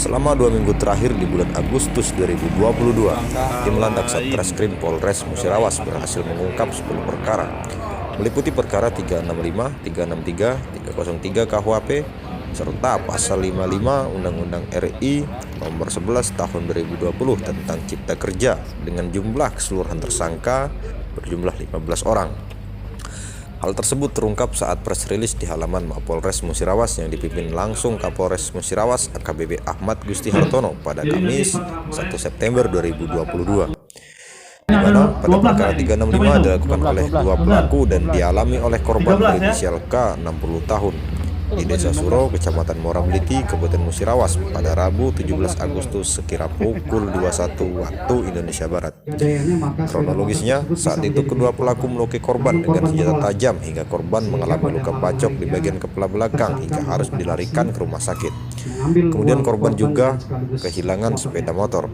Selama 2 minggu terakhir di bulan Agustus 2022, tim Landak Satreskrim Polres Musirawas berhasil mengungkap 10 perkara, meliputi perkara 365, 363, 303 KUHP, serta pasal 55 Undang-Undang RI nomor 11 tahun 2020 tentang Cipta Kerja dengan jumlah keseluruhan tersangka berjumlah 15 orang. Hal tersebut terungkap saat press release di halaman Mapolres Musirawas yang dipimpin langsung Kapolres Musirawas AKBP Ahmad Gusti Hartono pada Kamis 1 September 2022. Di mana pada perkara 365 dilakukan oleh 2 pelaku dan dialami oleh korban berinisial K 60 tahun di Desa Suro, Kecamatan Morabeliti, Kabupaten Musirawas pada Rabu 17 Agustus sekira pukul 21 waktu Indonesia Barat. Kronologisnya, saat itu kedua pelaku melukai korban dengan senjata tajam hingga korban mengalami luka bacok di bagian kepala belakang hingga harus dilarikan ke rumah sakit. Kemudian korban juga kehilangan sepeda motor.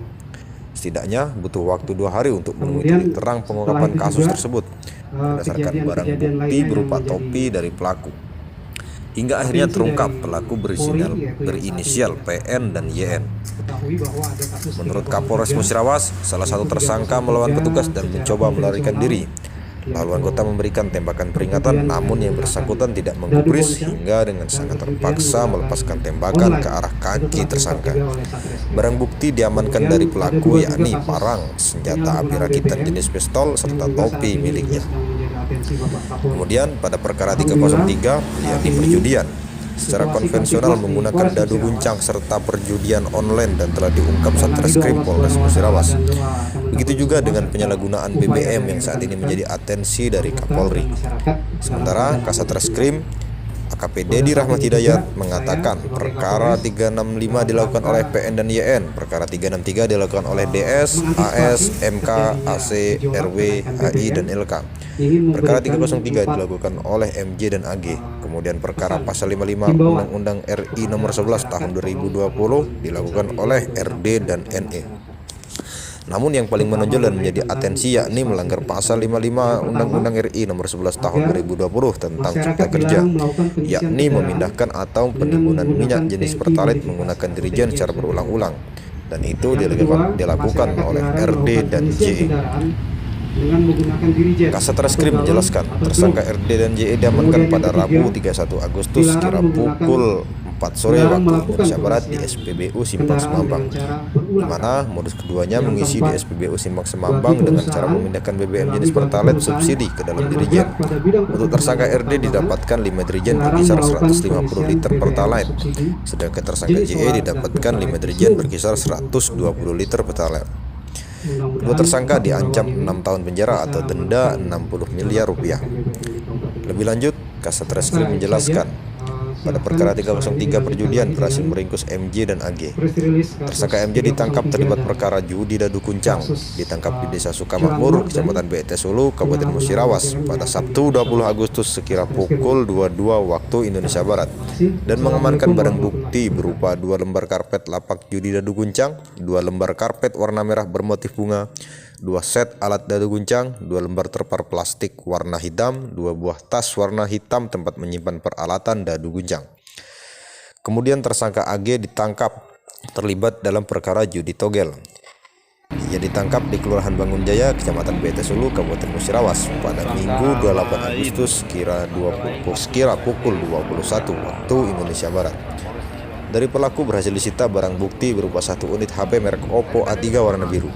Setidaknya butuh waktu 2 hari untuk menemui titik terang pengungkapan kasus tersebut berdasarkan barang bukti berupa topi dari pelaku. Hingga akhirnya terungkap pelaku berinisial PN dan YN. Menurut Kapolres Musirawas, salah satu tersangka melawan petugas dan mencoba melarikan diri. Lalu anggota memberikan tembakan peringatan, namun yang bersangkutan tidak menggubris hingga dengan sangat terpaksa melepaskan tembakan ke arah kaki tersangka. Barang bukti diamankan dari pelaku yakni parang, senjata api rakitan jenis pistol, serta topi miliknya. Kemudian pada perkara 303 yakni perjudian secara konvensional menggunakan dadu guncang serta perjudian online dan telah diungkap Satreskrim Polres Musirawas. Begitu juga dengan penyalahgunaan BBM yang saat ini menjadi atensi dari Kapolri. Sementara Kasat Reskrim AKP Dedi Rahmat Hidayat mengatakan perkara 365 dilakukan oleh PN dan YN, perkara 363 dilakukan oleh DS, AS, MK, AC, RW, HI, dan LK. Perkara 303 dilakukan oleh MJ dan AG. Kemudian perkara pasal 55 Undang-Undang RI nomor 11 tahun 2020 dilakukan oleh RD dan NE. Namun yang paling menonjol dan menjadi atensi yakni melanggar pasal 55 Undang-Undang RI nomor 11 tahun 2020 tentang Cipta Kerja, yakni memindahkan atau penimbunan minyak jenis Pertalite menggunakan dirijen secara berulang-ulang, dan itu dilakukan oleh RD dan JE. Kasat Reskrim menjelaskan tersangka RD dan JE diamankan pada Rabu 31 Agustus sekira pukul 4 sore waktu Indonesia Barat di SPBU Simpang Semambang, di mana modus keduanya mengisi di SPBU Simpang Semambang dengan cara memindahkan BBM jenis Pertalite subsidi ke dalam dirijen. Untuk tersangka RD didapatkan 5 dirijen berkisar 150 liter Pertalite, sedangkan tersangka JE didapatkan 5 dirijen berkisar 120 liter Pertalite. Kedua tersangka diancam 6 tahun penjara atau denda 60 miliar rupiah. Lebih lanjut, Kasat Reskrim menjelaskan pada perkara 303 perjudian berhasil meringkus MJ dan AG. Tersangka MJ ditangkap terlibat perkara judi dadu kuncang, ditangkap di Desa Sukamakmur, Kecamatan BT Sulu, Kabupaten Musirawas pada Sabtu 20 Agustus sekira pukul 22 waktu Indonesia Barat, dan mengamankan barang bukti berupa 2 lembar karpet lapak judi dadu kuncang, 2 lembar karpet warna merah bermotif bunga, 2 set alat dadu guncang, 2 lembar terpal plastik warna hitam, 2 buah tas warna hitam tempat menyimpan peralatan dadu guncang. Kemudian tersangka AG ditangkap terlibat dalam perkara judi togel. Ia ditangkap di Kelurahan Bangunjaya, Kecamatan BT Sulu, Kabupaten Musirawas pada Minggu 28 Agustus sekira pukul 21 waktu Indonesia Barat. Dari pelaku berhasil disita barang bukti berupa 1 unit HP merek Oppo A3 warna biru,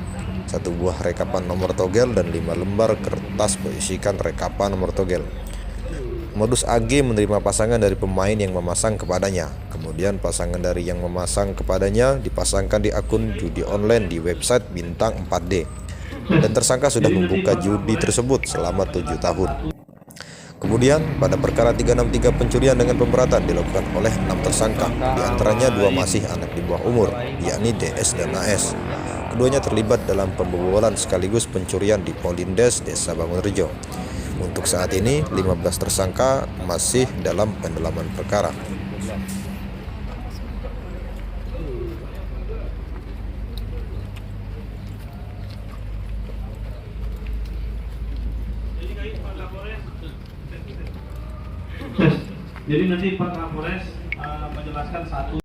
1 buah rekapan nomor togel, dan 5 lembar kertas berisikan rekapan nomor togel. Modus AG menerima pasangan dari pemain yang memasang kepadanya. Kemudian pasangan dari yang memasang kepadanya dipasangkan di akun judi online di website Bintang 4D. Dan tersangka sudah membuka judi tersebut selama 7 tahun. Kemudian pada perkara 363 pencurian dengan pemberatan dilakukan oleh 6 tersangka, diantaranya 2 masih anak di bawah umur, yakni DS dan AS. Keduanya terlibat dalam pembobolan sekaligus pencurian di Polindes, Desa Bangunrejo. Untuk saat ini, 15 tersangka masih dalam pendalaman perkara. Jadi nanti Pak Kapolres menjelaskan satu